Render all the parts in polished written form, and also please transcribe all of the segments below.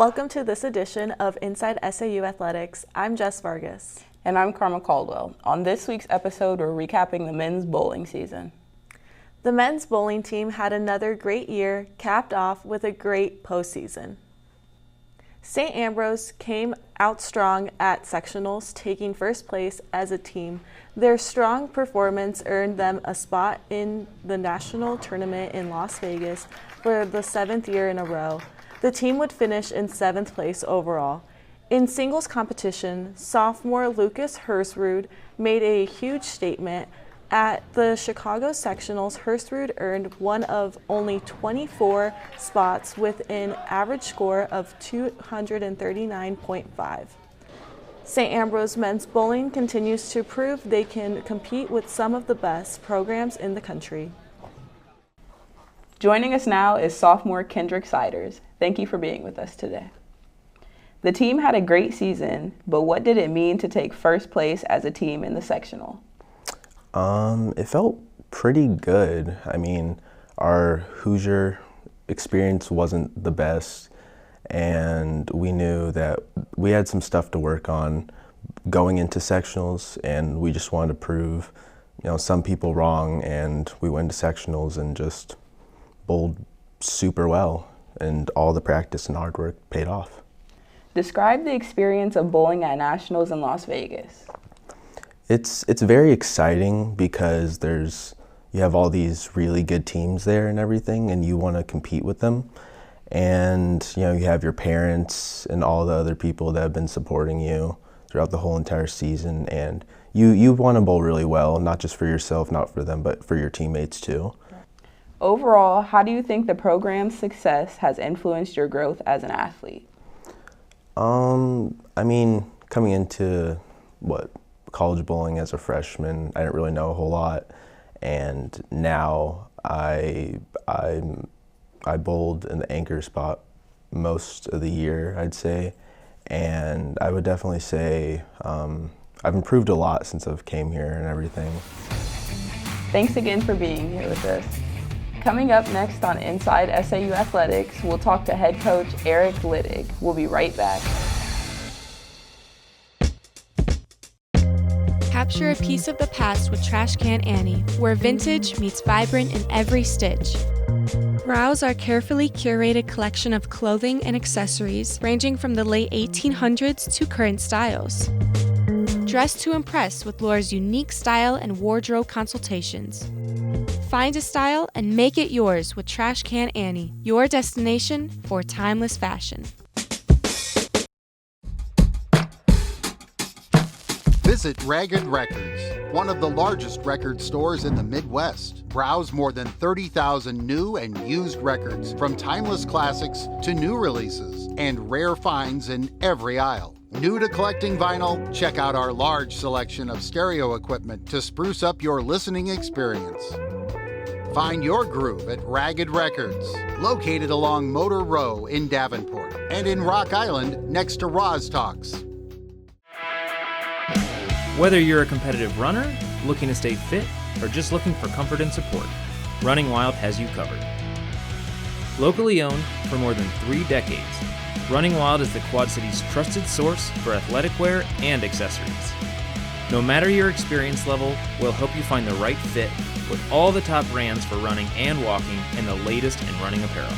Welcome to this edition of Inside SAU Athletics. I'm Jess Vargas. And I'm Karma Caldwell. On this week's episode, we're recapping the men's bowling season. The men's bowling team had another great year, capped off with a great postseason. St. Ambrose came out strong at sectionals, taking first place as a team. Their strong performance earned them a spot in the national tournament in Las Vegas for the 7th year in a row. The team would finish in 7th place overall. In singles competition, sophomore Lucas Hersrud made a huge statement. At the Chicago sectionals, Hersrud earned one of only 24 spots with an average score of 239.5. St. Ambrose men's bowling continues to prove they can compete with some of the best programs in the country. Joining us now is sophomore Kendric Siders. Thank you for being with us today. The team had a great season, but what did it mean to take first place as a team in the sectional? It felt pretty good. I mean, our Hoosier experience wasn't the best, and we knew that we had some stuff to work on going into sectionals, and we just wanted to prove, some people wrong, and we went to sectionals and just bowled super well, and all the practice and hard work paid off. Describe the experience of bowling at nationals in Las Vegas. It's very exciting because you have all these really good teams there and everything, and you want to compete with them. And you have your parents and all the other people that have been supporting you throughout the whole entire season, and you want to bowl really well, not just for yourself, not for them, but for your teammates too. Overall, how do you think the program's success has influenced your growth as an athlete? I mean, coming into college bowling as a freshman, I didn't really know a whole lot, and now I bowled in the anchor spot most of the year, I'd say, and I would definitely say I've improved a lot since I've came here and everything. Thanks again for being here with us. Coming up next on Inside SAU Athletics, we'll talk to head coach Eric Littig. We'll be right back. Capture a piece of the past with Trash Can Annie, where vintage meets vibrant in every stitch. Browse our carefully curated collection of clothing and accessories ranging from the late 1800s to current styles. Dress to impress with Laura's unique style and wardrobe consultations. Find a style and make it yours with Trash Can Annie, your destination for timeless fashion. Visit Ragged Records, one of the largest record stores in the Midwest. Browse more than 30,000 new and used records, from timeless classics to new releases, and rare finds in every aisle. New to collecting vinyl? Check out our large selection of stereo equipment to spruce up your listening experience. Find your groove at Ragged Records, located along Motor Row in Davenport and in Rock Island next to Roz Talks. Whether you're a competitive runner, looking to stay fit, or just looking for comfort and support, Running Wild has you covered. Locally owned for more than 3 decades, Running Wild is the Quad City's trusted source for athletic wear and accessories. No matter your experience level, we'll help you find the right fit with all the top brands for running and walking and the latest in running apparel.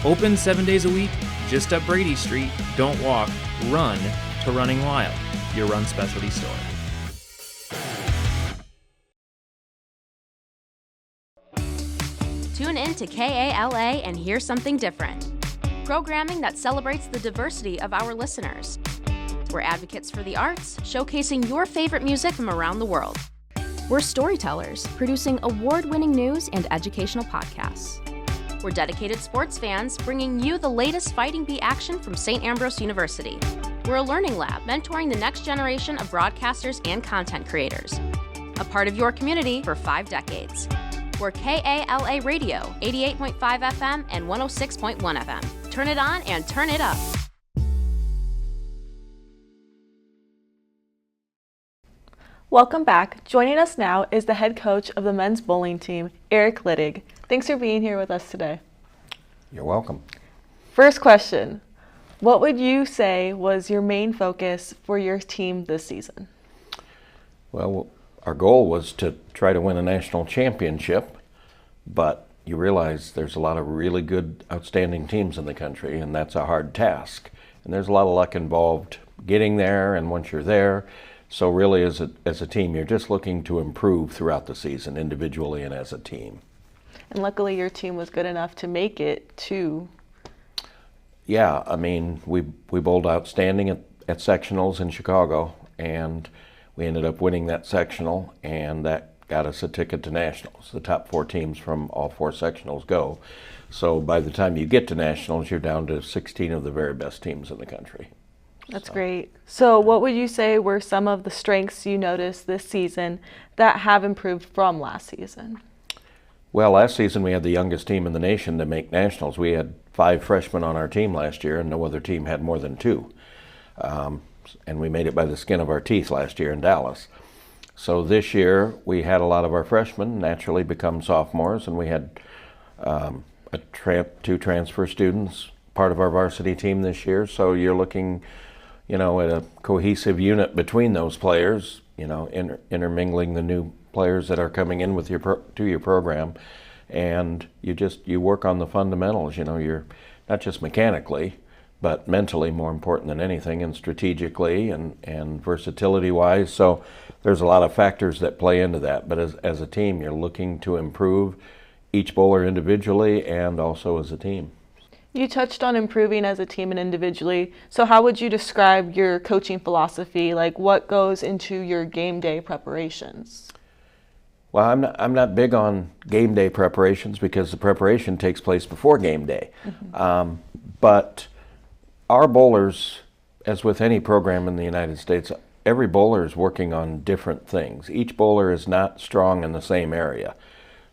Open 7 days a week, just up Brady Street. Don't walk, run to Running Wild, your run specialty store. Tune in to KALA and hear something different. Programming that celebrates the diversity of our listeners. We're advocates for the arts, showcasing your favorite music from around the world. We're storytellers, producing award-winning news and educational podcasts. We're dedicated sports fans, bringing you the latest Fighting Bee action from St. Ambrose University. We're a learning lab, mentoring the next generation of broadcasters and content creators. A part of your community for 5 decades. We're KALA Radio, 88.5 FM and 106.1 FM. Turn it on and turn it up. Welcome back. Joining us now is the head coach of the men's bowling team, Eric Littig. Thanks for being here with us today. You're welcome. First question, What would you say was your main focus for your team this season? Well, our goal was to try to win a national championship, but you realize there's a lot of really good, outstanding teams in the country, and that's a hard task. And there's a lot of luck involved getting there, and once you're there. So really, as a team, you're just looking to improve throughout the season, individually and as a team. And luckily your team was good enough to make it to... Yeah, I mean, we bowled outstanding at sectionals in Chicago, and we ended up winning that sectional, and that got us a ticket to nationals. The top 4 teams from all 4 sectionals go. So by the time you get to nationals, you're down to 16 of the very best teams in the country. That's great. So what would you say were some of the strengths you noticed this season that have improved from last season? Well, last season we had the youngest team in the nation to make nationals. We had 5 freshmen on our team last year, and no other team had more than 2. And we made it by the skin of our teeth last year in Dallas. So this year we had a lot of our freshmen naturally become sophomores, and we had 2 transfer students part of our varsity team this year. So you're looking, at a cohesive unit between those players, intermingling the new players that are coming in with to your program, and you work on the fundamentals. You're not just mechanically, but mentally more important than anything, and strategically and versatility wise. So there's a lot of factors that play into that. But as a team, you're looking to improve each bowler individually and also as a team. You touched on improving as a team and individually. So how would you describe your coaching philosophy? Like, what goes into your game day preparations? Well, I'm not big on game day preparations because the preparation takes place before game day. Mm-hmm. But our bowlers, as with any program in the United States, every bowler is working on different things. Each bowler is not strong in the same area.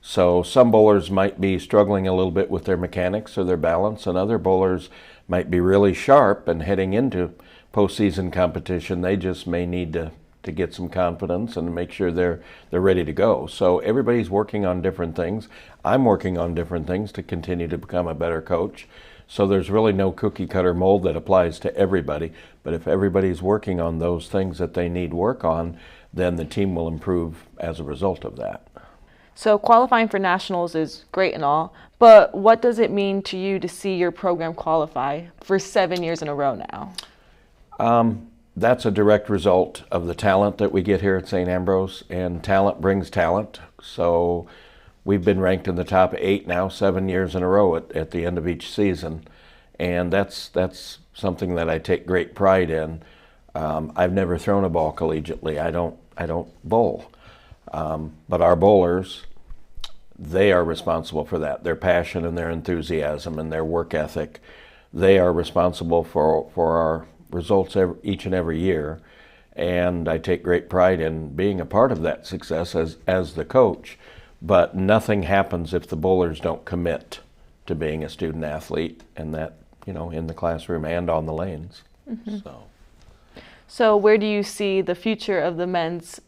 So some bowlers might be struggling a little bit with their mechanics or their balance, and other bowlers might be really sharp and heading into postseason competition. They just may need to get some confidence and make sure they're ready to go. So everybody's working on different things. I'm working on different things to continue to become a better coach. So there's really no cookie cutter mold that applies to everybody. But if everybody's working on those things that they need work on, then the team will improve as a result of that. So qualifying for nationals is great and all, but what does it mean to you to see your program qualify for 7 years in a row now? That's a direct result of the talent that we get here at St. Ambrose, and talent brings talent. So we've been ranked in the top 8 now, 7 years in a row at the end of each season, and that's something that I take great pride in. I've never thrown a ball collegiately. I don't bowl. But our bowlers, they are responsible for that. Their passion and their enthusiasm and their work ethic, they are responsible for our results each and every year. And I take great pride in being a part of that success as the coach. But nothing happens if the bowlers don't commit to being a student athlete, and that, in the classroom and on the lanes. Mm-hmm. So where do you see the future of the men's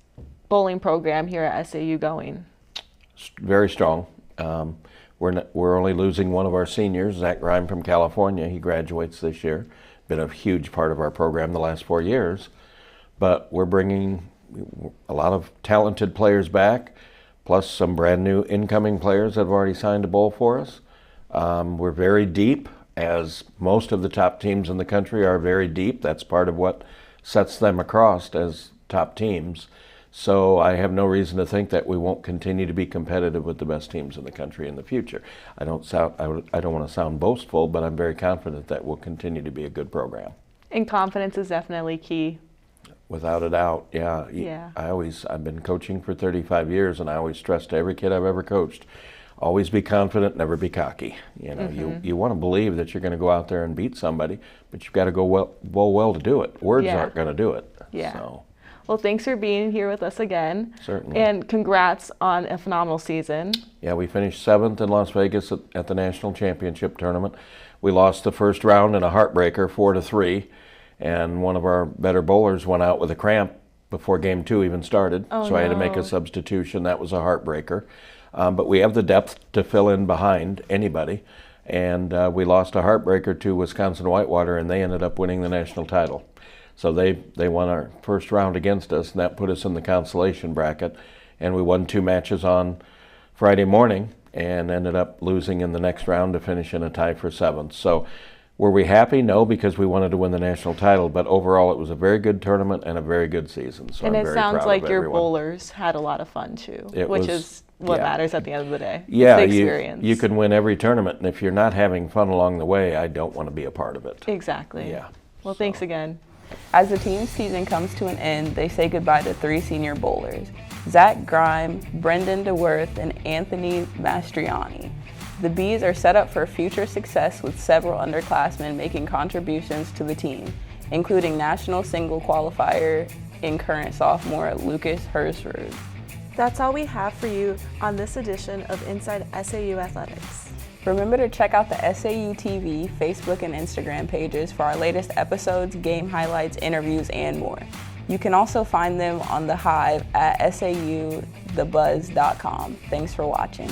bowling program here at SAU going? Very strong. We're only losing one of our seniors, Zach Grime from California. He graduates this year. Been a huge part of our program the last 4 years. But we're bringing a lot of talented players back, plus some brand new incoming players that have already signed to bowl for us. We're very deep, as most of the top teams in the country are very deep. That's part of what sets them across as top teams. So I have no reason to think that we won't continue to be competitive with the best teams in the country in the future. I don't want to sound boastful, but I'm very confident that we'll continue to be a good program. And confidence is definitely key. Without a doubt, yeah. Yeah. I've been coaching for 35 years, and I always stress to every kid I've ever coached, always be confident, never be cocky. Mm-hmm. You want to believe that you're going to go out there and beat somebody, but you've got to go well to do it. Words aren't going to do it. Yeah. So. Well, thanks for being here with us again. Certainly. And congrats on a phenomenal season. Yeah, we finished 7th in Las Vegas at the National Championship Tournament. We lost the first round in a heartbreaker, 4-3, and one of our better bowlers went out with a cramp before Game 2 even started. So I had to make a substitution. That was a heartbreaker. But we have the depth to fill in behind anybody. And we lost a heartbreaker to Wisconsin Whitewater, and they ended up winning the national title. So they won our first round against us, and that put us in the consolation bracket. And we won 2 matches on Friday morning and ended up losing in the next round to finish in a tie for 7th. So were we happy? No, because we wanted to win the national title. But overall, it was a very good tournament and a very good season. So And I'm it very sounds proud like of your everyone. bowlers had a lot of fun too, which is what matters at the end of the day. Yeah, It's the experience. you can win every tournament, and if you're not having fun along the way, I don't want to be a part of it. Exactly. Yeah. Well, thanks again. As the team's season comes to an end, they say goodbye to 3 senior bowlers, Zach Grime, Brendan DeWorth, and Anthony Mastriani. The Bees are set up for future success with several underclassmen making contributions to the team, including national single qualifier and current sophomore Lucas Hersrud. That's all we have for you on this edition of Inside SAU Athletics. Remember to check out the SAU TV, Facebook, and Instagram pages for our latest episodes, game highlights, interviews, and more. You can also find them on The Hive at sauthebuzz.com. Thanks for watching.